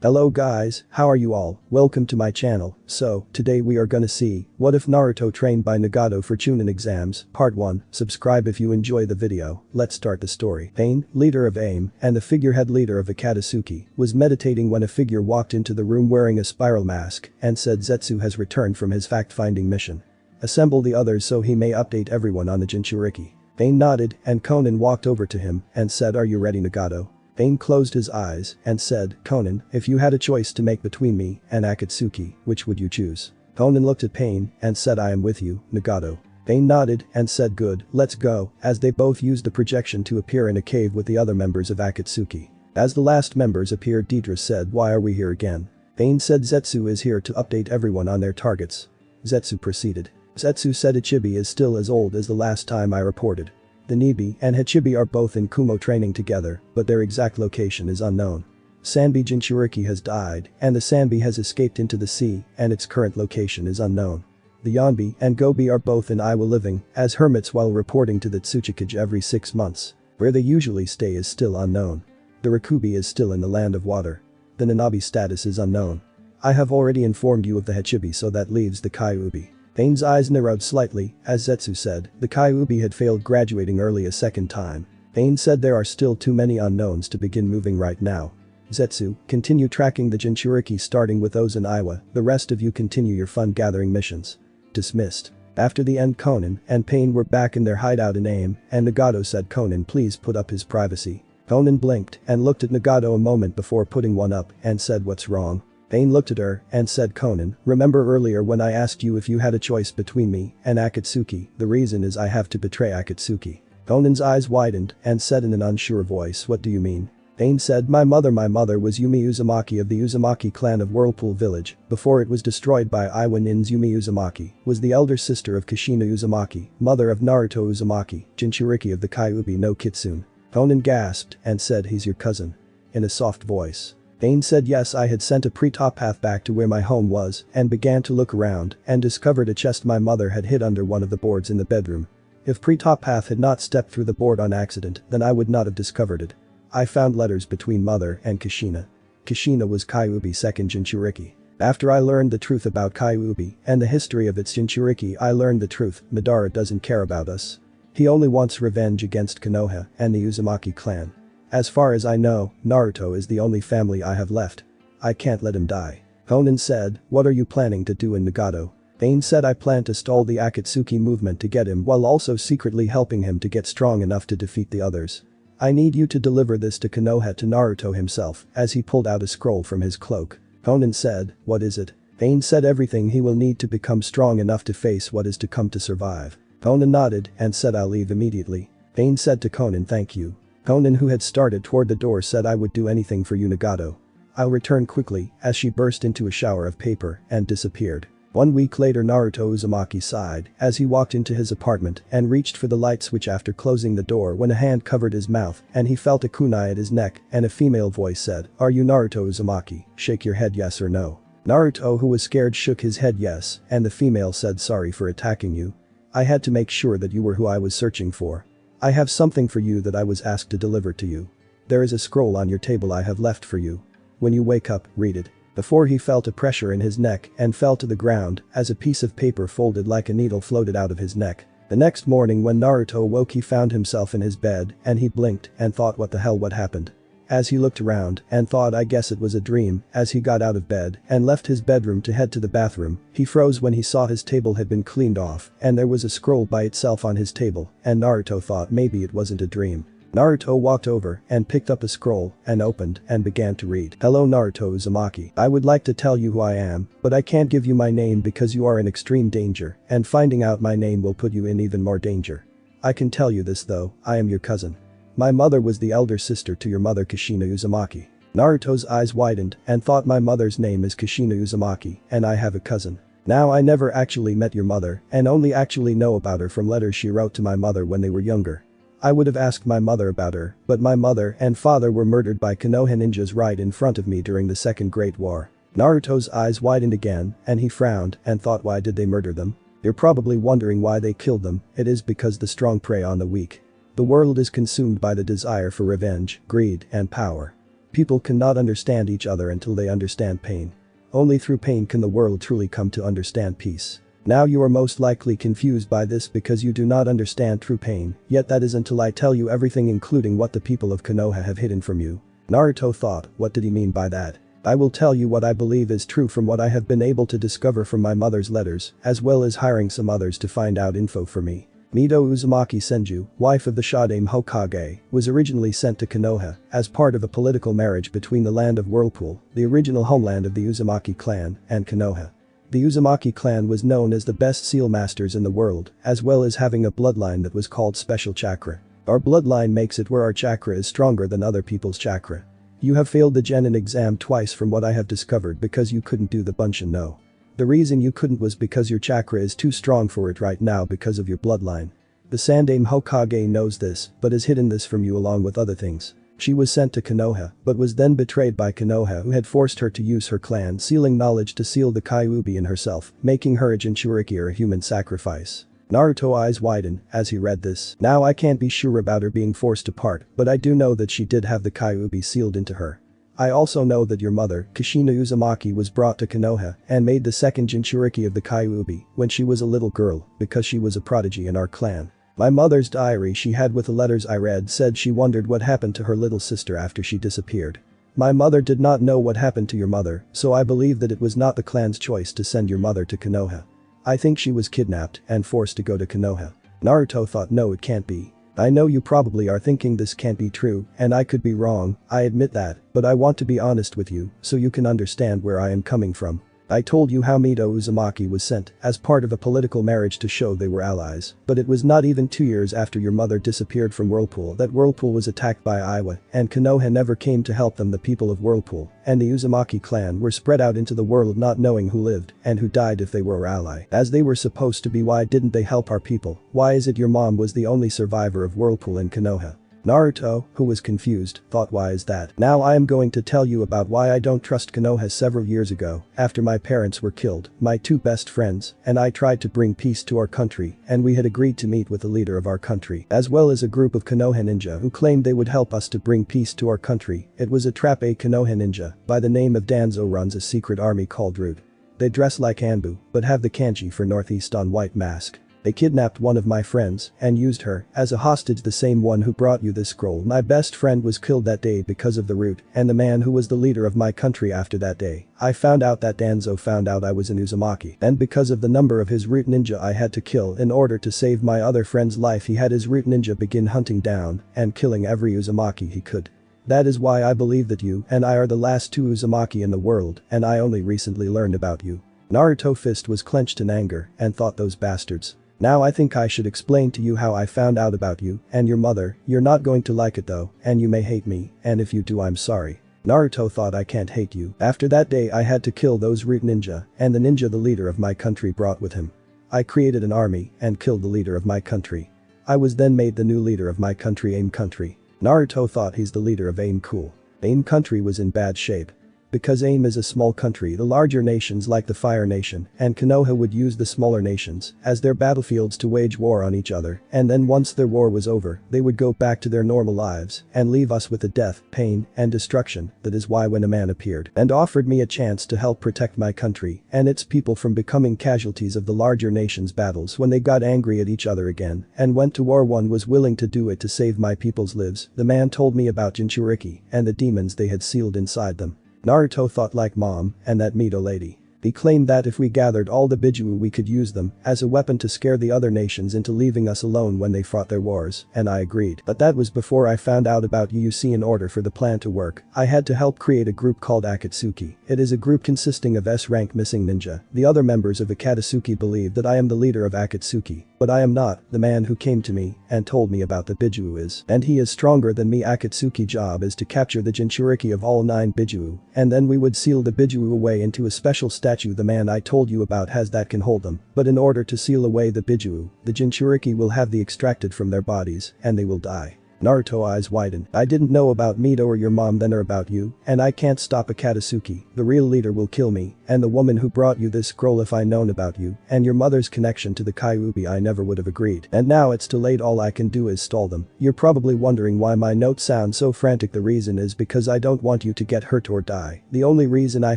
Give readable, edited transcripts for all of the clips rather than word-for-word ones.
Hello guys, how are you all? Welcome to my channel. So, today we are gonna see, what if Naruto trained by Nagato for Chunin exams, part 1, subscribe if you enjoy the video, let's start the story. Pain, leader of AIM, and the figurehead leader of Akatsuki, was meditating when a figure walked into the room wearing a spiral mask and said Zetsu has returned from his fact-finding mission. Assemble the others so he may update everyone on the Jinchuriki. Pain nodded and Conan walked over to him and said, "Are you ready, Nagato?" Pain closed his eyes and said, "Conan, if you had a choice to make between me and Akatsuki, which would you choose?" Conan looked at Pain and said, "I am with you, Nagato." Pain nodded and said, "Good, let's go," as they both used the projection to appear in a cave with the other members of Akatsuki. As the last members appeared, Deidre said, "Why are we here again?" Pain said, "Zetsu is here to update everyone on their targets." Zetsu proceeded. Zetsu said, "Ichibi is still as old as the last time I reported. The Nibi and Hachibi are both in Kumo training together, but their exact location is unknown. Sanbi Jinchuriki has died, and the Sanbi has escaped into the sea, and its current location is unknown. The Yonbi and Gobi are both in Iwa living as hermits while reporting to the Tsuchikage every 6 months. Where they usually stay is still unknown. The Rakubi is still in the land of water. The Nanabi status is unknown. I have already informed you of the Hachibi, so that leaves the Kyuubi." Pain's eyes narrowed slightly, as Zetsu said, the Kyuubi had failed graduating early a second time. Pain said, "There are still too many unknowns to begin moving right now. Zetsu, continue tracking the Jinchuriki starting with those in Iwa, the rest of you continue your fun gathering missions." Dismissed. After the end, Conan and Pain were back in their hideout in AIM, and Nagato said, "Conan, please put up his privacy." Conan blinked and looked at Nagato a moment before putting one up and said, "What's wrong?" Pain looked at her and said, "Conan, remember earlier when I asked you if you had a choice between me and Akatsuki? The reason is I have to betray Akatsuki." Conan's eyes widened and said in an unsure voice, "What do you mean?" Pain said, My mother was Yumi Uzumaki of the Uzumaki clan of Whirlpool Village, before it was destroyed by Iwa Nin's Yumi Uzumaki, was the elder sister of Kushina Uzumaki, mother of Naruto Uzumaki, Jinchuriki of the Kyuubi no Kitsune." Conan gasped and said, "He's your cousin?" In a soft voice. Pain said, "Yes, I had sent a pre-top back to where my home was and began to look around and discovered a chest my mother had hid under one of the boards in the bedroom. If pre-top had not stepped through the board on accident, then I would not have discovered it. I found letters between mother and Kushina. Kushina was Kyuubi's second Jinchuriki. After I learned the truth about Kyuubi and the history of its Jinchuriki, I learned the truth, Madara doesn't care about us. He only wants revenge against Konoha and the Uzumaki clan. As far as I know, Naruto is the only family I have left. I can't let him die." Conan said, "What are you planning to do in Nagato?" Pain said, "I plan to stall the Akatsuki movement to get him while also secretly helping him to get strong enough to defeat the others. I need you to deliver this to Konoha to Naruto himself," as he pulled out a scroll from his cloak. Conan said, "What is it?" Pain said, "Everything he will need to become strong enough to face what is to come to survive." Conan nodded and said, "I'll leave immediately." Pain said to Conan, "Thank you." Conan, who had started toward the door, said, "I would do anything for you, Nagato. I'll return quickly," as she burst into a shower of paper and disappeared. 1 week later, Naruto Uzumaki sighed as he walked into his apartment and reached for the light switch after closing the door when a hand covered his mouth and he felt a kunai at his neck and a female voice said, "Are you Naruto Uzumaki? Shake your head yes or no." Naruto, who was scared, shook his head yes, and the female said, "Sorry for attacking you. I had to make sure that you were who I was searching for. I have something for you that I was asked to deliver to you. There is a scroll on your table I have left for you. When you wake up, read it." Before he felt a pressure in his neck and fell to the ground as a piece of paper folded like a needle floated out of his neck. The next morning when Naruto woke, he found himself in his bed and he blinked and thought, what the hell, what happened? As he looked around and thought, I guess it was a dream, as he got out of bed and left his bedroom to head to the bathroom, he froze when he saw his table had been cleaned off and there was a scroll by itself on his table, and Naruto thought maybe it wasn't a dream. Naruto walked over and picked up a scroll and opened and began to read. "Hello Naruto Uzumaki. I would like to tell you who I am, but I can't give you my name because you are in extreme danger, and finding out my name will put you in even more danger. I can tell you this though, I am your cousin. My mother was the elder sister to your mother Kushina Uzumaki." Naruto's eyes widened and thought, my mother's name is Kushina Uzumaki and I have a cousin. Now I never actually met your mother and only actually know about her from letters she wrote to my mother when they were younger. I would have asked my mother about her, but my mother and father were murdered by Konoha ninjas right in front of me during the Second Great War." Naruto's eyes widened again and he frowned and thought, why did they murder them? You're probably wondering why they killed them. It is because the strong prey on the weak. The world is consumed by the desire for revenge, greed, and power. People cannot understand each other until they understand pain. Only through pain can the world truly come to understand peace. Now you are most likely confused by this because you do not understand true pain, yet that is until I tell you everything including what the people of Konoha have hidden from you. Naruto thought, what did he mean by that? I will tell you what I believe is true from what I have been able to discover from my mother's letters, as well as hiring some others to find out info for me. Mito Uzumaki Senju, wife of the Shodaime Hokage, was originally sent to Konoha as part of a political marriage between the land of Whirlpool, the original homeland of the Uzumaki clan, and Konoha. The Uzumaki clan was known as the best seal masters in the world, as well as having a bloodline that was called special chakra. Our bloodline makes it where our chakra is stronger than other people's chakra. You have failed the Genin exam twice from what I have discovered because you couldn't do the Bunshin no. The reason you couldn't was because your chakra is too strong for it right now because of your bloodline. The Sandaime Hokage knows this, but has hidden this from you along with other things. She was sent to Konoha, but was then betrayed by Konoha who had forced her to use her clan sealing knowledge to seal the Kyuubi in herself, making her a Jinchuriki or a human sacrifice. Naruto's eyes widen as he read this. Now I can't be sure about her being forced apart, but I do know that she did have the Kyuubi sealed into her. I also know that your mother, Kushina Uzumaki, was brought to Konoha and made the second Jinchuriki of the Kyuubi when she was a little girl because she was a prodigy in our clan. My mother's diary she had with the letters I read said she wondered what happened to her little sister after she disappeared. My mother did not know what happened to your mother, so I believe that it was not the clan's choice to send your mother to Konoha. I think she was kidnapped and forced to go to Konoha. Naruto thought no it can't be. I know you probably are thinking this can't be true, and I could be wrong, I admit that, but I want to be honest with you so you can understand where I am coming from. I told you how Mito Uzumaki was sent as part of a political marriage to show they were allies, but it was not even 2 years after your mother disappeared from Whirlpool that Whirlpool was attacked by Iwa, and Konoha never came to help them. The people of Whirlpool and the Uzumaki clan were spread out into the world not knowing who lived and who died if they were our ally. As they were supposed to be, why didn't they help our people? Why is it your mom was the only survivor of Whirlpool in Konoha? Naruto, who was confused, thought why is that? Now I am going to tell you about why I don't trust Konoha. Several years ago, after my parents were killed, my two best friends and I tried to bring peace to our country and we had agreed to meet with the leader of our country as well as a group of Konoha ninja who claimed they would help us to bring peace to our country. It was a trap. A Konoha ninja by the name of Danzo runs a secret army called Root. They dress like Anbu but have the kanji for northeast on white mask. They kidnapped one of my friends and used her as a hostage, the same one who brought you this scroll. My best friend was killed that day because of the Root and the man who was the leader of my country. After that day, I found out that Danzo found out I was an Uzumaki, and because of the number of his Root ninja I had to kill in order to save my other friend's life, he had his Root ninja begin hunting down and killing every Uzumaki he could. That is why I believe that you and I are the last two Uzumaki in the world, and I only recently learned about you. Naruto's fist was clenched in anger and thought, those bastards. Now I think I should explain to you how I found out about you and your mother. You're not going to like it though, and you may hate me, and if you do I'm sorry. Naruto thought, I can't hate you. After that day I had to kill those Root ninja and the ninja the leader of my country brought with him. I created an army and killed the leader of my country. I was then made the new leader of my country, AIM country. Naruto thought he's the leader of AIM, cool. AIM country was in bad shape. Because AIM is a small country, the larger nations like the Fire Nation and Konoha would use the smaller nations as their battlefields to wage war on each other, and then once their war was over, they would go back to their normal lives and leave us with the death, pain, and destruction. That is why when a man appeared and offered me a chance to help protect my country and its people from becoming casualties of the larger nations' battles when they got angry at each other again and went to war, one was willing to do it to save my people's lives. The man told me about Jinchuriki and the demons they had sealed inside them. Naruto thought like mom and that Mito lady. He claimed that if we gathered all the Bijuu we could use them as a weapon to scare the other nations into leaving us alone when they fought their wars, and I agreed. But that was before I found out about you. You see, in order for the plan to work, I had to help create a group called Akatsuki. It is a group consisting of S-rank missing ninja. The other members of Akatsuki believe that I am the leader of Akatsuki, but I am not. The man who came to me and told me about the Bijuu is, and he is stronger than me. Akatsuki job is to capture the Jinchuriki of all 9 Bijuu, and then we would seal the Bijuu away into a special statue. The man I told you about has that can hold them, but in order to seal away the Bijuu, the Jinchuriki will have the extracted from their bodies and they will die. Naruto eyes widen. I didn't know about Mito or your mom then or about you, and I can't stop Akatsuki. The real leader will kill me, and the woman who brought you this scroll if I known about you, and your mother's connection to the Kyuubi I never would have agreed. And now it's too late, all I can do is stall them. You're probably wondering why my notes sound so frantic. The reason is because I don't want you to get hurt or die. The only reason I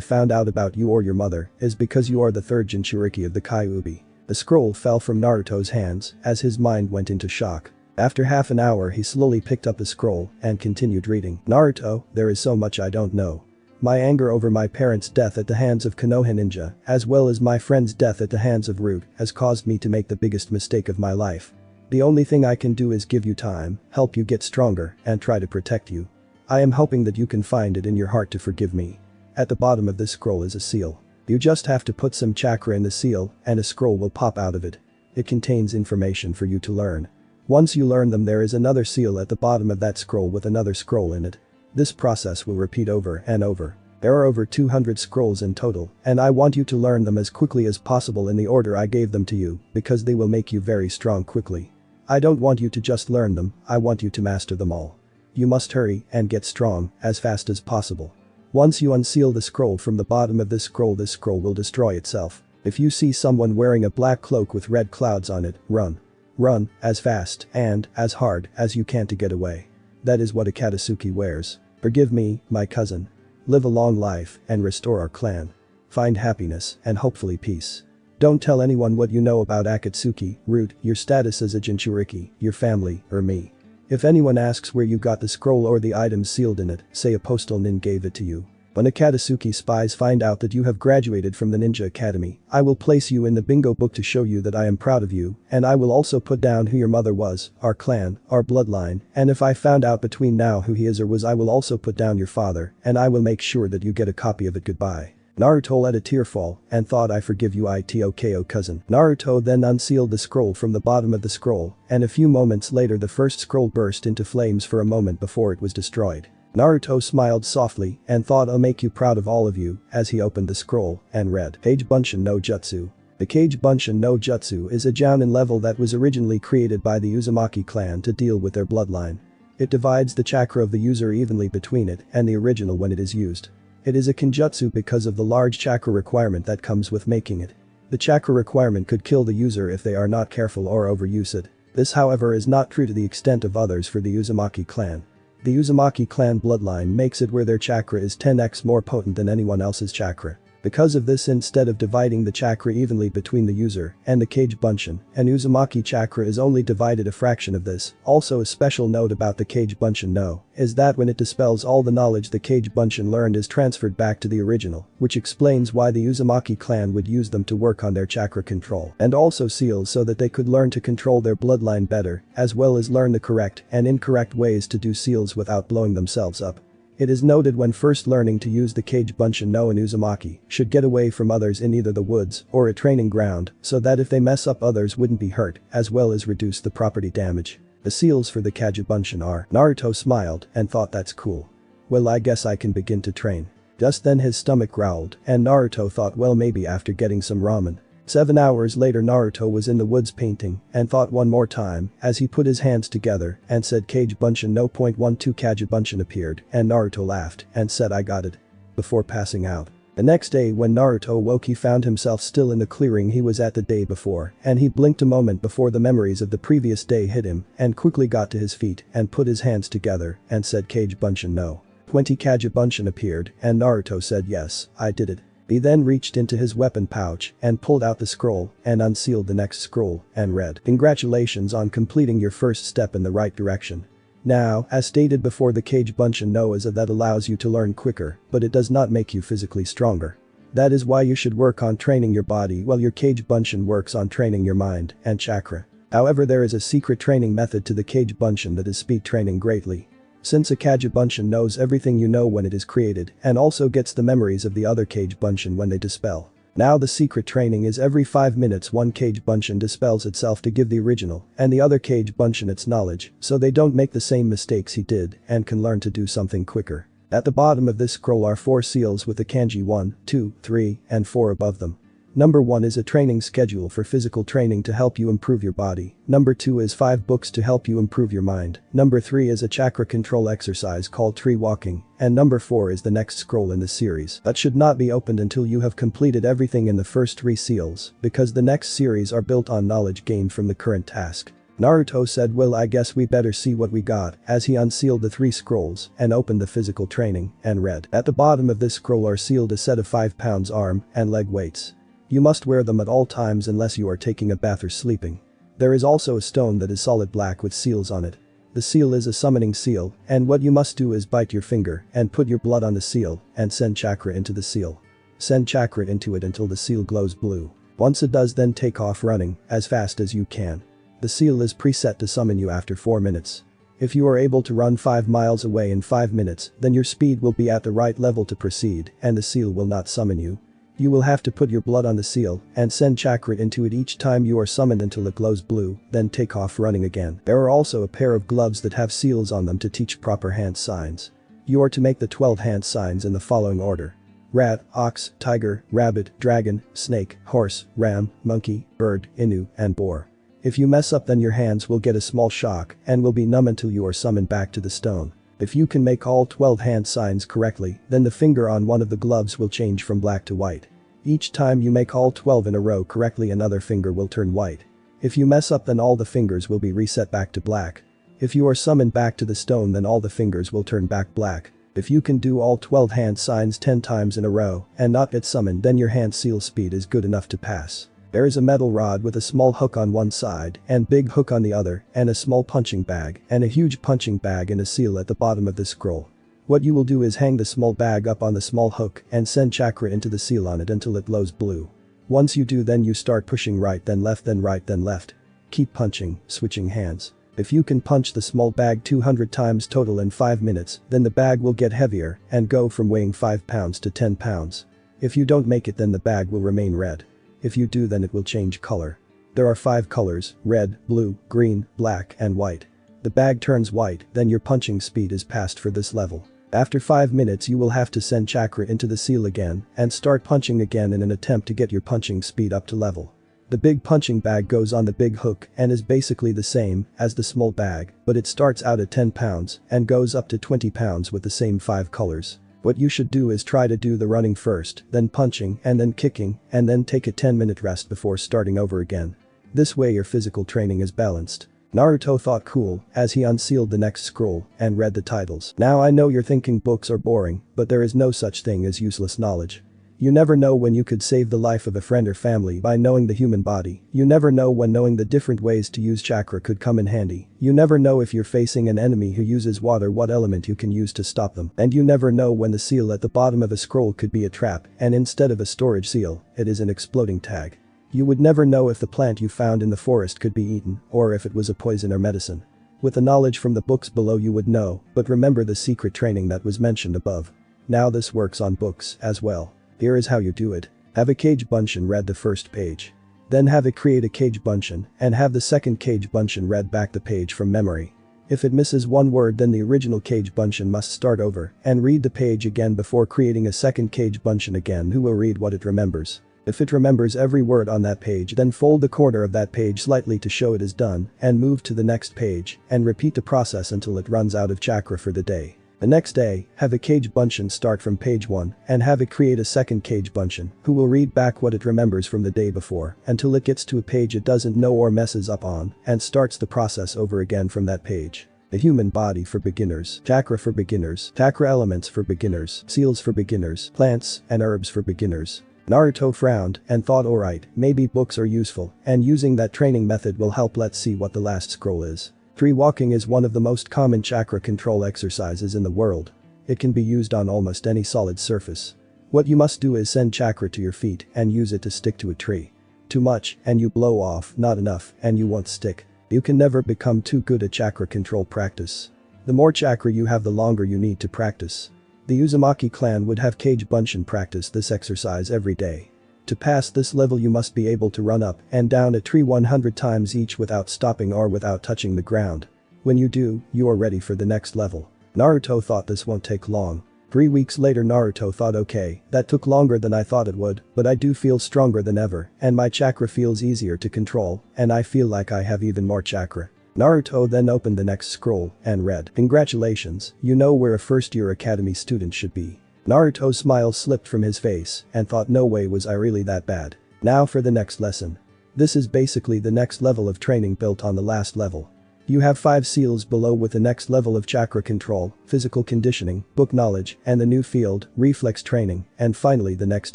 found out about you or your mother is because you are the third Jinchuriki of the Kyuubi. The scroll fell from Naruto's hands as his mind went into shock. After half an hour he slowly picked up the scroll and continued reading. Naruto, there is so much I don't know. My anger over my parents' death at the hands of Konoha Ninja, as well as my friend's death at the hands of Root, has caused me to make the biggest mistake of my life. The only thing I can do is give you time, help you get stronger, and try to protect you. I am hoping that you can find it in your heart to forgive me. At the bottom of this scroll is a seal. You just have to put some chakra in the seal and a scroll will pop out of it. It contains information for you to learn. Once you learn them, there is another seal at the bottom of that scroll with another scroll in it. This process will repeat over and over. There are over 200 scrolls in total, and I want you to learn them as quickly as possible in the order I gave them to you, because they will make you very strong quickly. I don't want you to just learn them, I want you to master them all. You must hurry and get strong as fast as possible. Once you unseal the scroll from the bottom of this scroll will destroy itself. If you see someone wearing a black cloak with red clouds on it, run. Run as fast and as hard as you can to get away. That is what Akatsuki wears. Forgive me, my cousin. Live a long life and restore our clan. Find happiness and hopefully peace. Don't tell anyone what you know about Akatsuki, Root, your status as a Jinchuriki, your family, or me. If anyone asks where you got the scroll or the items sealed in it, say a postal nin gave it to you. When Akatsuki spies find out that you have graduated from the Ninja Academy, I will place you in the bingo book to show you that I am proud of you, and I will also put down who your mother was, our clan, our bloodline, and if I found out between now who he is or was, I will also put down your father, and I will make sure that you get a copy of it. Goodbye. Naruto let a tear fall and thought, I forgive you Itoko cousin. Naruto then unsealed the scroll from the bottom of the scroll, and a few moments later the first scroll burst into flames for a moment before it was destroyed. Naruto smiled softly and thought, I'll make you proud of all of you, as he opened the scroll and read Kage Bunshin no Jutsu. The Kage Bunshin no Jutsu is a Jounin level that was originally created by the Uzumaki clan to deal with their bloodline. It divides the chakra of the user evenly between it and the original when it is used. It is a kinjutsu because of the large chakra requirement that comes with making it. The chakra requirement could kill the user if they are not careful or overuse it. This however is not true to the extent of others for the Uzumaki clan. The Uzumaki clan bloodline makes it where their chakra is 10x more potent than anyone else's chakra. Because of this, instead of dividing the chakra evenly between the user and the Kage Bunshin, an Uzumaki chakra is only divided a fraction of this. Also, a special note about the Kage Bunshin no is that when it dispels, all the knowledge the Kage Bunshin learned is transferred back to the original, which explains why the Uzumaki clan would use them to work on their chakra control, and also seals so that they could learn to control their bloodline better, as well as learn the correct and incorrect ways to do seals without blowing themselves up. It is noted when first learning to use the Kage Bunshin no an Uzumaki should get away from others in either the woods or a training ground so that if they mess up others wouldn't be hurt, as well as reduce the property damage. The seals for the Kage Bunshin are. Naruto smiled and thought, that's cool. Well, I guess I can begin to train. Just then his stomach growled and Naruto thought, well, maybe after getting some ramen. 7 hours later Naruto was in the woods painting and thought one more time as he put his hands together and said Kage Bunshin no. 12 Kage Bunshin appeared and Naruto laughed and said, I got it. Before passing out. The next day when Naruto woke, he found himself still in the clearing he was at the day before, and he blinked a moment before the memories of the previous day hit him and quickly got to his feet and put his hands together and said Kage Bunshin no. 20 Kage Bunshin appeared and Naruto said, yes, I did it. He then reached into his weapon pouch and pulled out the scroll and unsealed the next scroll and read, congratulations on completing your first step in the right direction. Now, as stated before, the Kage Bunshin no is a that allows you to learn quicker, but it does not make you physically stronger. That is why you should work on training your body while your Kage Bunshin works on training your mind and chakra. However, there is a secret training method to the Kage Bunshin that is speed training greatly. Since a Kage Bunshin knows everything you know when it is created and also gets the memories of the other Kage Bunshin when they dispel. Now the secret training is every 5 minutes one Kage Bunshin dispels itself to give the original and the other Kage Bunshin its knowledge so they don't make the same mistakes he did and can learn to do something quicker. At the bottom of this scroll are 4 seals with the kanji 1, 2, 3, and 4 above them. Number 1 is a training schedule for physical training to help you improve your body. Number 2 is 5 books to help you improve your mind. Number 3 is a chakra control exercise called tree walking. And number 4 is the next scroll in the series that should not be opened until you have completed everything in the first 3 seals, because the next series are built on knowledge gained from the current task. Naruto said, well, I guess we better see what we got, as he unsealed the 3 scrolls and opened the physical training and read. At the bottom of this scroll are sealed a set of 5 pounds arm and leg weights. You must wear them at all times unless you are taking a bath or sleeping. There is also a stone that is solid black with seals on it. The seal is a summoning seal, and what you must do is bite your finger and put your blood on the seal and send chakra into the seal. Send chakra into it until the seal glows blue. Once it does, then take off running as fast as you can. The seal is preset to summon you after 4 minutes. If you are able to run 5 miles away in 5 minutes, then your speed will be at the right level to proceed and the seal will not summon you. You will have to put your blood on the seal and send chakra into it each time you are summoned until it glows blue, then take off running again. There are also a pair of gloves that have seals on them to teach proper hand signs. You are to make the 12 hand signs in the following order: rat, ox, tiger, rabbit, dragon, snake, horse, ram, monkey, bird, inu, and boar. If you mess up, then your hands will get a small shock and will be numb until you are summoned back to the stone. If you can make all 12 hand signs correctly, then the finger on one of the gloves will change from black to white. Each time you make all 12 in a row correctly, another finger will turn white. If you mess up, then all the fingers will be reset back to black. If you are summoned back to the stone, then all the fingers will turn back black. If you can do all 12 hand signs 10 times in a row and not get summoned, then your hand seal speed is good enough to pass. There is a metal rod with a small hook on one side and big hook on the other, and a small punching bag and a huge punching bag and a seal at the bottom of the scroll. What you will do is hang the small bag up on the small hook and send chakra into the seal on it until it glows blue. Once you do, then you start pushing right then left then right then left. Keep punching, switching hands. If you can punch the small bag 200 times total in 5 minutes, then the bag will get heavier and go from weighing 5 pounds to 10 pounds. If you don't make it, then the bag will remain red. If you do, then it will change color. There are 5 colors: red, blue, green, black, and white. The bag turns white, then your punching speed is passed for this level. After 5 minutes, you will have to send chakra into the seal again and start punching again in an attempt to get your punching speed up to level. The big punching bag goes on the big hook and is basically the same as the small bag, but it starts out at 10 pounds and goes up to 20 pounds with the same 5 colors. What you should do is try to do the running first, then punching, and then kicking, and then take a 10-minute rest before starting over again. This way your physical training is balanced. Naruto thought cool as he unsealed the next scroll and read the titles. Now I know you're thinking books are boring, but there is no such thing as useless knowledge. You never know when you could save the life of a friend or family by knowing the human body. You never know when knowing the different ways to use chakra could come in handy. You never know if you're facing an enemy who uses water, what element you can use to stop them. And you never know when the seal at the bottom of a scroll could be a trap, and instead of a storage seal, it is an exploding tag. You would never know if the plant you found in the forest could be eaten, or if it was a poison or medicine. With the knowledge from the books below you would know, but remember the secret training that was mentioned above. Now this works on books as well. Here is how you do it. Have a Kage Bunshin read the first page. Then have it create a Kage Bunshin and have the second Kage Bunshin read back the page from memory. If it misses one word, then the original Kage Bunshin must start over and read the page again before creating a second Kage Bunshin again, who will read what it remembers. If it remembers every word on that page, then fold the corner of that page slightly to show it is done and move to the next page and repeat the process until it runs out of chakra for the day. The next day, have a Kage Bunshin start from page 1 and have it create a second Kage Bunshin, who will read back what it remembers from the day before until it gets to a page it doesn't know or messes up on and starts the process over again from that page. The human body for beginners, chakra for beginners, chakra elements for beginners, seals for beginners, plants and herbs for beginners. Naruto frowned and thought, alright, maybe books are useful and using that training method will help. Let's see what the last scroll is. Tree walking is one of the most common chakra control exercises in the world. It can be used on almost any solid surface. What you must do is send chakra to your feet and use it to stick to a tree. Too much and you blow off, not enough and you won't stick. You can never become too good at chakra control practice. The more chakra you have, the longer you need to practice. The Uzumaki clan would have Kage Bunshin practice this exercise every day. To pass this level you must be able to run up and down a tree 100 times each without stopping or without touching the ground. When you do, you are ready for the next level. Naruto thought this won't take long. 3 weeks later Naruto thought, okay, that took longer than I thought it would, but I do feel stronger than ever and my chakra feels easier to control and I feel like I have even more chakra. Naruto then opened the next scroll and read, "Congratulations, you know where a first-year academy student should be." Naruto's smile slipped from his face and thought, no way was I really that bad. Now for the next lesson. This is basically the next level of training built on the last level. You have 5 seals below with the next level of chakra control, physical conditioning, book knowledge, and the new field, reflex training, and finally the next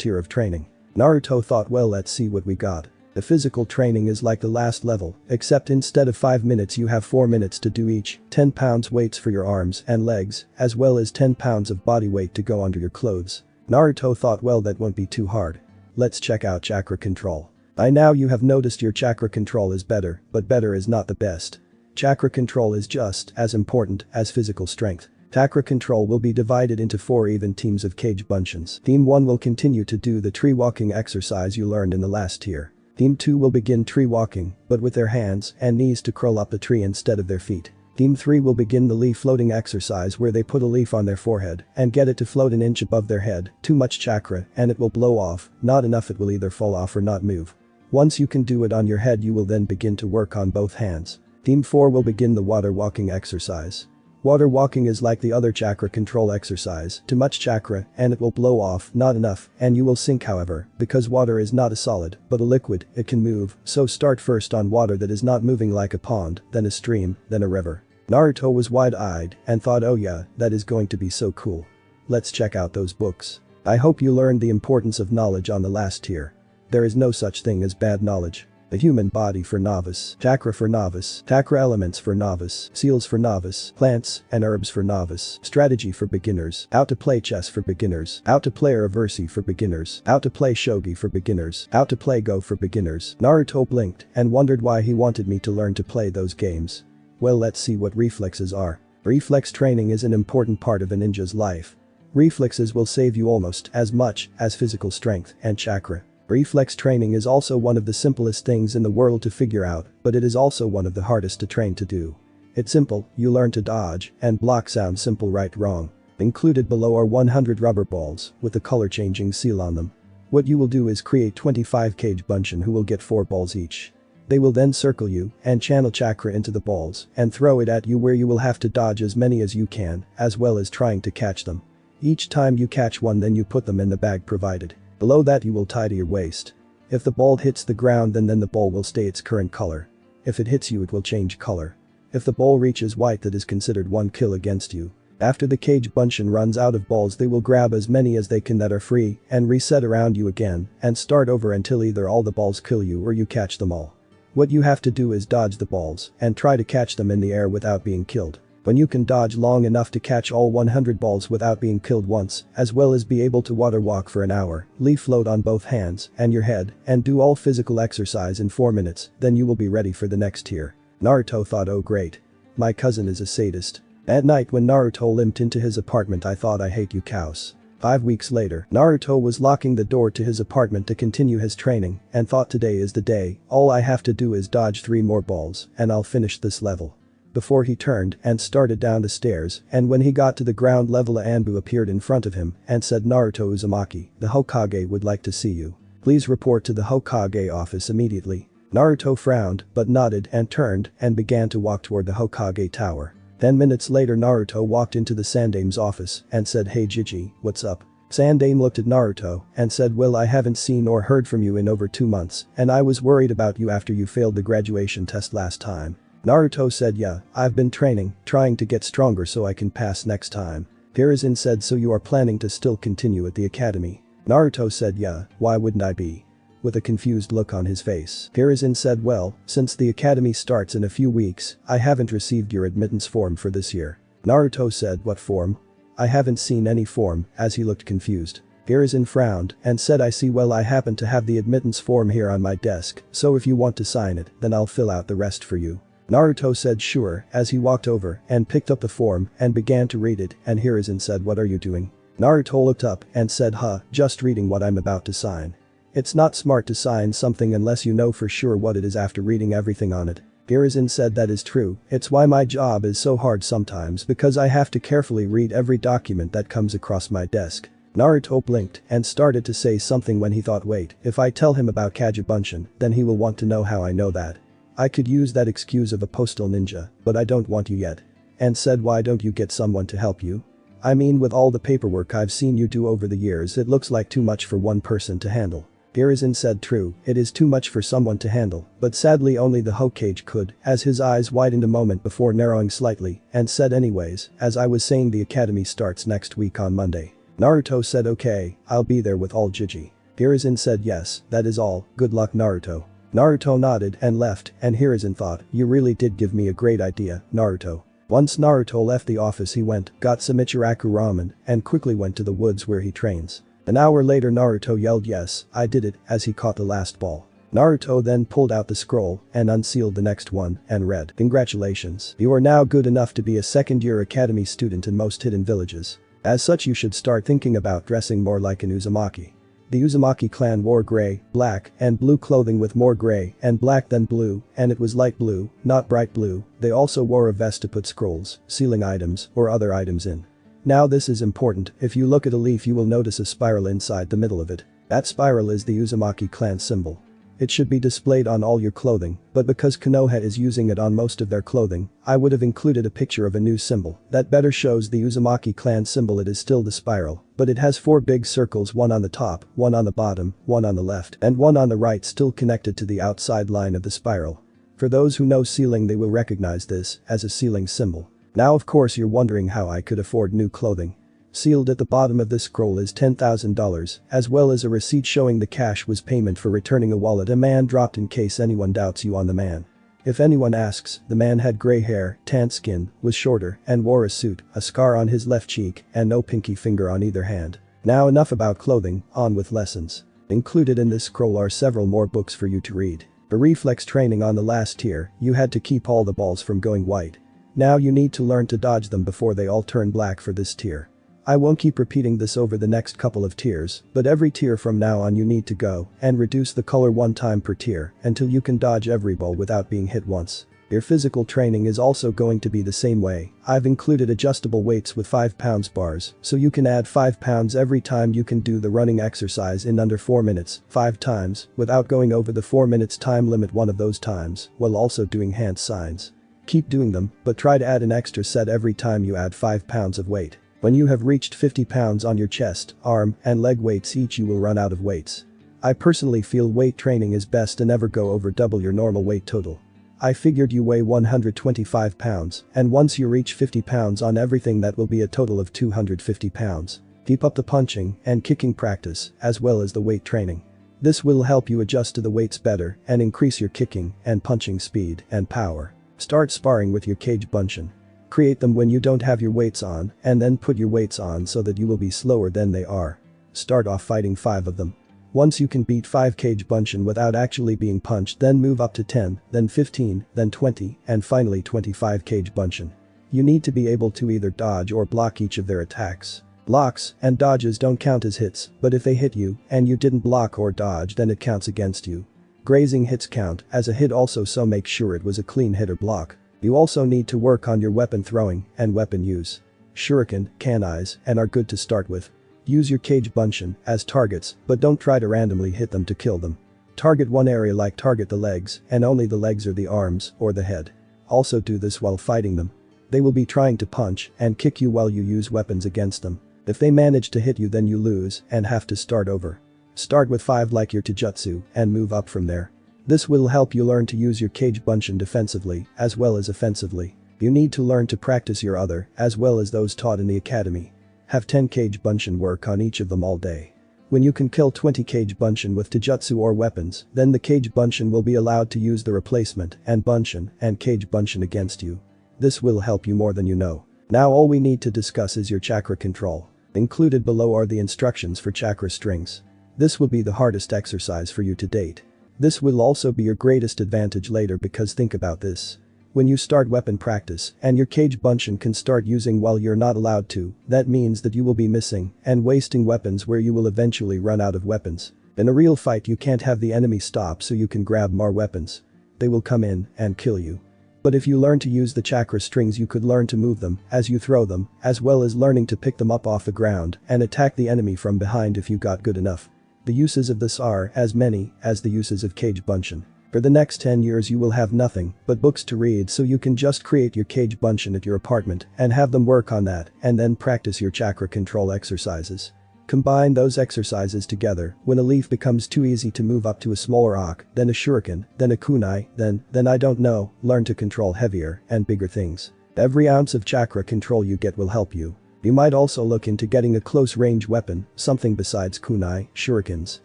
tier of training. Naruto thought, well, let's see what we got. The physical training is like the last level, except instead of 5 minutes you have 4 minutes to do each, 10 pounds weights for your arms and legs, as well as 10 pounds of body weight to go under your clothes. Naruto thought, well, that won't be too hard. Let's check out chakra control. By now you have noticed your chakra control is better, but better is not the best. Chakra control is just as important as physical strength. Chakra control will be divided into 4 even teams of Kage Bunshins. Team 1 will continue to do the tree walking exercise you learned in the last tier. Team 2 will begin tree walking, but with their hands and knees to curl up the tree instead of their feet. Team 3 will begin the leaf floating exercise where they put a leaf on their forehead and get it to float an inch above their head, too much chakra and it will blow off, not enough it will either fall off or not move. Once you can do it on your head you will then begin to work on both hands. Team 4 will begin the water walking exercise. Water walking is like the other chakra control exercise, too much chakra and it will blow off, not enough, and you will sink. However, because water is not a solid but a liquid, it can move, so start first on water that is not moving like a pond, then a stream, then a river. Naruto was wide-eyed and thought, oh yeah, that is going to be so cool. Let's check out those books. I hope you learned the importance of knowledge on the last tier. There is no such thing as bad knowledge. The human body for novice, chakra for novice, chakra elements for novice, seals for novice, plants and herbs for novice, strategy for beginners, how to play chess for beginners, how to play reversi for beginners, how to play shogi for beginners, how to play go for beginners. Naruto blinked and wondered why he wanted me to learn to play those games. Well, let's see what reflexes are. Reflex training is an important part of a ninja's life. Reflexes will save you almost as much as physical strength and chakra. Reflex training is also one of the simplest things in the world to figure out, but it is also one of the hardest to train to do. It's simple, you learn to dodge and block. Sounds simple, right? Wrong. Included below are 100 rubber balls with the color changing seal on them. What you will do is create 25 Kage Bunshin who will get 4 balls each. They will then circle you and channel chakra into the balls and throw it at you where you will have to dodge as many as you can, as well as trying to catch them. Each time you catch one then you put them in the bag provided. Below that you will tie to your waist. If the ball hits the ground then the ball will stay its current color. If it hits you it will change color. If the ball reaches white that is considered 1 kill against you. After the Kage Bunshin runs out of balls they will grab as many as they can that are free and reset around you again and start over until either all the balls kill you or you catch them all. What you have to do is dodge the balls and try to catch them in the air without being killed. When you can dodge long enough to catch all 100 balls without being killed once, as well as be able to water walk for an hour, leaf float on both hands and your head, and do all physical exercise in 4 minutes, then you will be ready for the next tier. Naruto thought, oh great. My cousin is a sadist. At night when Naruto limped into his apartment I thought, I hate you cows. 5 weeks later, Naruto was locking the door to his apartment to continue his training and thought, today is the day, all I have to do is dodge 3 more balls and I'll finish this level. Before he turned and started down the stairs, and when he got to the ground level a Anbu appeared in front of him and said, Naruto Uzumaki, the Hokage would like to see you. Please report to the Hokage office immediately. Naruto frowned but nodded and turned and began to walk toward the Hokage tower. 10 minutes later Naruto walked into the Sandame's office and said, hey Gigi, what's up? Sandame looked at Naruto and said, well, I haven't seen or heard from you in over 2 months and I was worried about you after you failed the graduation test last time. Naruto said, yeah, I've been training, trying to get stronger so I can pass next time. Hiruzen said, so you are planning to still continue at the academy? Naruto said, yeah, why wouldn't I be? With a confused look on his face. Hiruzen said, well, since the academy starts in a few weeks, I haven't received your admittance form for this year. Naruto said, what form? I haven't seen any form, as he looked confused. Hiruzen frowned and said, I see, well, I happen to have the admittance form here on my desk, so if you want to sign it, then I'll fill out the rest for you. Naruto said sure as he walked over and picked up the form and began to read it, and Hiruzen said, what are you doing? Naruto looked up and said, just reading what I'm about to sign. It's not smart to sign something unless you know for sure what it is after reading everything on it. Hiruzen said that is true, it's why my job is so hard sometimes because I have to carefully read every document that comes across my desk. Naruto blinked and started to say something when he thought wait, if I tell him about Kagebunshin, then he will want to know how I know that. I could use that excuse of a postal ninja, but I don't want you yet. And said why don't you get someone to help you? I mean with all the paperwork I've seen you do over the years it looks like too much for one person to handle. Hiruzen said true, it is too much for someone to handle, but sadly only the Hokage could, as his eyes widened a moment before narrowing slightly, and said anyways, as I was saying the academy starts next week on Monday. Naruto said okay, I'll be there with all Jiji. Hiruzen said yes, that is all, good luck Naruto. Naruto nodded and left, and Hiruzen thought, you really did give me a great idea, Naruto. Once Naruto left the office he got some Ichiraku ramen, and quickly went to the woods where he trains. An hour later Naruto yelled yes, I did it, as he caught the last ball. Naruto then pulled out the scroll and unsealed the next one and read, congratulations, you are now good enough to be a second-year academy student in most hidden villages. As such you should start thinking about dressing more like an Uzumaki. The Uzumaki clan wore gray, black, and blue clothing with more gray and black than blue, and it was light blue, not bright blue. They also wore a vest to put scrolls, sealing items, or other items in. Now this is important, if you look at a leaf you will notice a spiral inside the middle of it. That spiral is the Uzumaki clan symbol. It should be displayed on all your clothing, but because Konoha is using it on most of their clothing, I would have included a picture of a new symbol that better shows the Uzumaki clan symbol. It is still the spiral, but it has 4 big circles, one on the top, one on the bottom, one on the left, and one on the right still connected to the outside line of the spiral. For those who know sealing they will recognize this as a sealing symbol. Now of course you're wondering how I could afford new clothing. Sealed at the bottom of this scroll is $10,000, as well as a receipt showing the cash was payment for returning a wallet a man dropped in case anyone doubts you on the man. If anyone asks, the man had gray hair, tan skin, was shorter, and wore a suit, a scar on his left cheek, and no pinky finger on either hand. Now enough about clothing, on with lessons. Included in this scroll are several more books for you to read. For reflex training on the last tier, you had to keep all the balls from going white. Now you need to learn to dodge them before they all turn black for this tier. I won't keep repeating this over the next couple of tiers, but every tier from now on you need to go and reduce the color 1 time per tier until you can dodge every ball without being hit once. Your physical training is also going to be the same way. I've included adjustable weights with 5 pounds bars, so you can add 5 pounds every time you can do the running exercise in under 4 minutes, 5 times, without going over the 4 minutes time limit one of those times, while also doing hand signs. Keep doing them, but try to add an extra set every time you add 5 pounds of weight. When you have reached 50 pounds on your chest, arm, and leg weights each you will run out of weights. I personally feel weight training is best to never go over double your normal weight total. I figured you weigh 125 pounds, and once you reach 50 pounds on everything that will be a total of 250 pounds. Keep up the punching and kicking practice, as well as the weight training. This will help you adjust to the weights better and increase your kicking and punching speed and power. Start sparring with your Kagebunshin. Create them when you don't have your weights on, and then put your weights on so that you will be slower than they are. Start off fighting 5 of them. Once you can beat 5 Kagebunshin without actually being punched, then move up to 10, then 15, then 20, and finally 25 Kagebunshin. You need to be able to either dodge or block each of their attacks. Blocks and dodges don't count as hits, but if they hit you and you didn't block or dodge then it counts against you. Grazing hits count as a hit also, so make sure it was a clean hit or block. You also need to work on your weapon throwing and weapon use. Shuriken, kanais, and are good to start with. Use your Kagebunshin as targets, but don't try to randomly hit them to kill them. Target one area, like target the legs, and only the legs or the arms or the head. Also do this while fighting them. They will be trying to punch and kick you while you use weapons against them. If they manage to hit you then you lose and have to start over. Start with 5 like your Taijutsu and move up from there. This will help you learn to use your Kagebunshin defensively as well as offensively. You need to learn to practice your other as well as those taught in the academy. Have 10 Kagebunshin, work on each of them all day. When you can kill 20 Kagebunshin with Taijutsu or weapons, then the Kagebunshin will be allowed to use the replacement and Bunshin and Kagebunshin against you. This will help you more than you know. Now all we need to discuss is your chakra control. Included below are the instructions for chakra strings. This will be the hardest exercise for you to date. This will also be your greatest advantage later, because think about this. When you start weapon practice and your Kagebunshin can start using while you're not allowed to, that means that you will be missing and wasting weapons where you will eventually run out of weapons. In a real fight you can't have the enemy stop so you can grab more weapons. they will come in and kill you. But if you learn to use the chakra strings you could learn to move them as you throw them, as well as learning to pick them up off the ground and attack the enemy from behind if you got good enough. The uses of this are as many as the uses of Kage Bunshin. For the next 10 years you will have nothing but books to read, so you can just create your Kage Bunshin at your apartment and have them work on that and then practice your chakra control exercises. Combine those exercises together. When a leaf becomes too easy to move up to a smaller rock, then a shuriken, then a kunai, then I don't know, learn to control heavier and bigger things. Every ounce of chakra control you get will help you. You might also look into getting a close range weapon, something besides kunai, shurikens,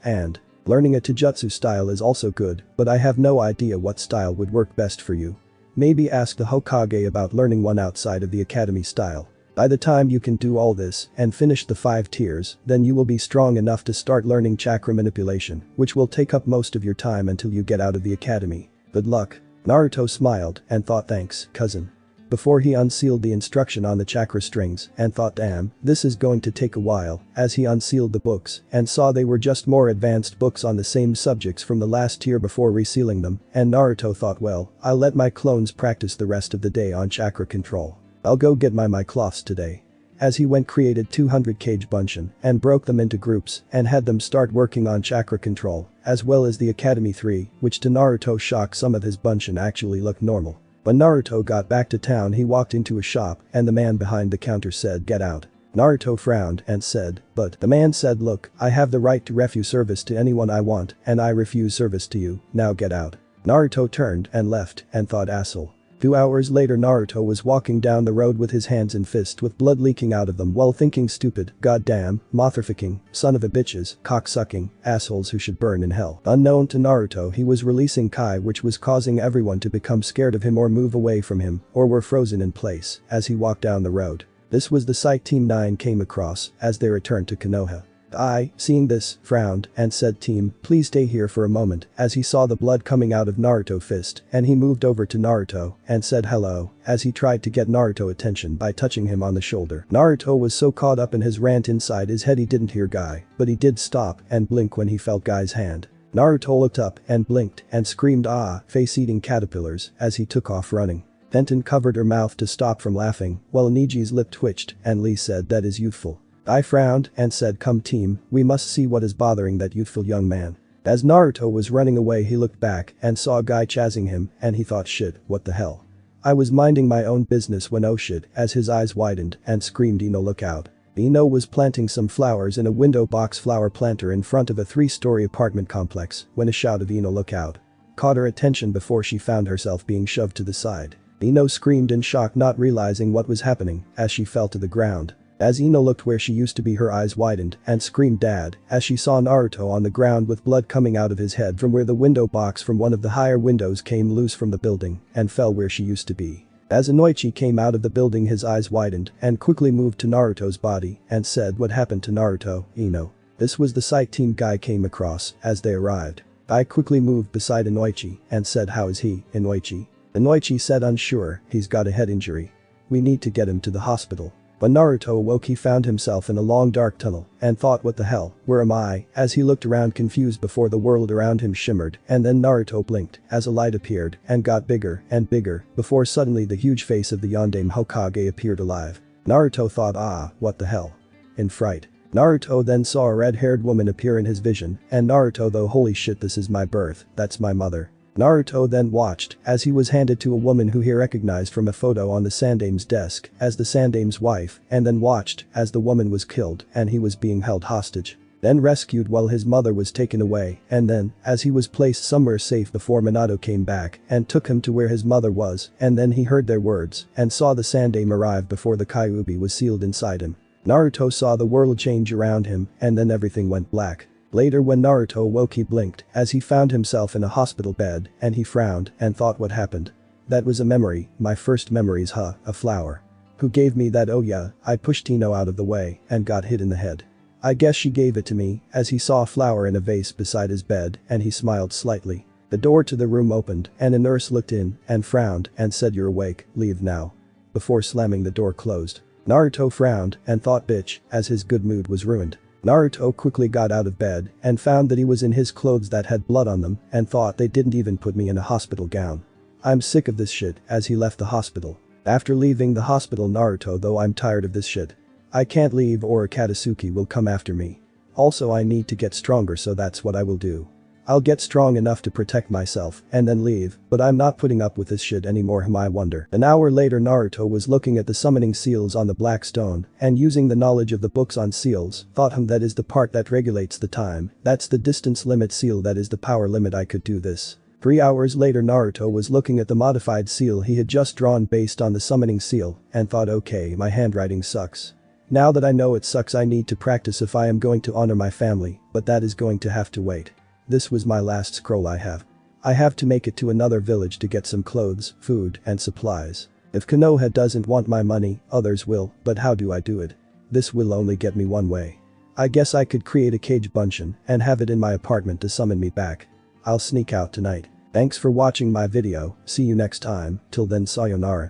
and learning a taijutsu style is also good, but I have no idea what style would work best for you. Maybe ask the Hokage about learning one outside of the academy style. By the time you can do all this and finish the 5 tiers, then you will be strong enough to start learning chakra manipulation, which will take up most of your time until you get out of the academy. Good luck. Naruto smiled and thought, thanks, cousin. Before he unsealed the instruction on the chakra strings and thought, damn, this is going to take a while, as he unsealed the books and saw they were just more advanced books on the same subjects from the last tier before resealing them, and Naruto thought, well, I'll let my clones practice the rest of the day on chakra control. I'll go get my cloths today. As he went created 200 Kage Bunshin and broke them into groups and had them start working on chakra control, as well as the Academy 3, which to Naruto's shock some of his Bunshin actually looked normal. When Naruto got back to town he walked into a shop and the man behind the counter said, get out. Naruto frowned and said, but the man said, look, I have the right to refuse service to anyone I want and I refuse service to you, now get out. Naruto turned and left and thought, asshole. 2 hours later Naruto was walking down the road with his hands in fists with blood leaking out of them while thinking, stupid, goddamn, motherfucking, son of a bitches, cocksucking, assholes who should burn in hell. Unknown to Naruto he was releasing Kai, which was causing everyone to become scared of him or move away from him or were frozen in place as he walked down the road. This was the sight Team 9 came across as they returned to Konoha. I, seeing this, frowned and said, team, please stay here for a moment, as he saw the blood coming out of Naruto's fist and he moved over to Naruto and said hello as he tried to get Naruto's attention by touching him on the shoulder. Naruto was so caught up in his rant inside his head he didn't hear Guy, but he did stop and blink when he felt Guy's hand. Naruto looked up and blinked and screamed ah, face-eating caterpillars as he took off running. Fenton covered her mouth to stop from laughing while Niji's lip twitched and Lee said, that is youthful. I frowned and said, come team, we must see what is bothering that youthful young man. As Naruto was running away he looked back and saw a guy chasing him and he thought, shit, what the hell. I was minding my own business when oh shit, as his eyes widened and screamed, Ino, look out. Ino was planting some flowers in a window box flower planter in front of a 3-story apartment complex when a shout of Ino, look out caught her attention before she found herself being shoved to the side. Ino screamed in shock, not realizing what was happening as she fell to the ground. As Ino looked where she used to be her eyes widened and screamed dad as she saw Naruto on the ground with blood coming out of his head from where the window box from one of the higher windows came loose from the building and fell where she used to be. As Inoichi came out of the building his eyes widened and quickly moved to Naruto's body and said, what happened to Naruto, Ino? This was the sight Team Guy came across as they arrived. I quickly moved beside Inoichi and said, how is he, Inoichi? Inoichi said, unsure, he's got a head injury. We need to get him to the hospital. When Naruto awoke he found himself in a long dark tunnel and thought, what the hell, where am I, as he looked around confused before the world around him shimmered and then Naruto blinked as a light appeared and got bigger and bigger before suddenly the huge face of the Yondaime Hokage appeared alive. Naruto thought, ah, what the hell. In fright. Naruto then saw a red-haired woman appear in his vision and Naruto though, holy shit, this is my birth, that's my mother. Naruto then watched as he was handed to a woman who he recognized from a photo on the Sandaime's desk as the Sandaime's wife and then watched as the woman was killed and he was being held hostage. Then rescued while his mother was taken away and then as he was placed somewhere safe before Minato came back and took him to where his mother was and then he heard their words and saw the Sandaime arrive before the Kyuubi was sealed inside him. Naruto saw the world change around him and then everything went black. Later when Naruto awoke he blinked as he found himself in a hospital bed and he frowned and thought, what happened? That was a memory, my first memories, a flower. Who gave me that? Oh yeah, I pushed Ino out of the way and got hit in the head. I guess she gave it to me, as he saw a flower in a vase beside his bed and he smiled slightly. The door to the room opened and a nurse looked in and frowned and said, you're awake, leave now. Before slamming the door closed. Naruto frowned and thought, bitch, as his good mood was ruined. Naruto quickly got out of bed and found that he was in his clothes that had blood on them and thought they didn't even put me in a hospital gown. I'm sick of this shit, as he left the hospital. After leaving the hospital, Naruto, though I'm tired of this shit. I can't leave or Akatsuki will come after me. Also, I need to get stronger, so that's what I will do. I'll get strong enough to protect myself and then leave, but I'm not putting up with this shit anymore. I wonder. An hour later, Naruto was looking at the summoning seals on the black stone and using the knowledge of the books on seals, thought that is the part that regulates the time, that's the distance limit seal, that is the power limit. I could do this. 3 hours later, Naruto was looking at the modified seal he had just drawn based on the summoning seal and thought, okay, my handwriting sucks. Now that I know it sucks, I need to practice if I am going to honor my family, but that is going to have to wait. This was my last scroll I have. I have to make it to another village to get some clothes, food, and supplies. If Konoha doesn't want my money, others will, but how do I do it? This will only get me one way. I guess I could create a cage bunshin and have it in my apartment to summon me back. I'll sneak out tonight. Thanks for watching my video, see you next time, till then sayonara.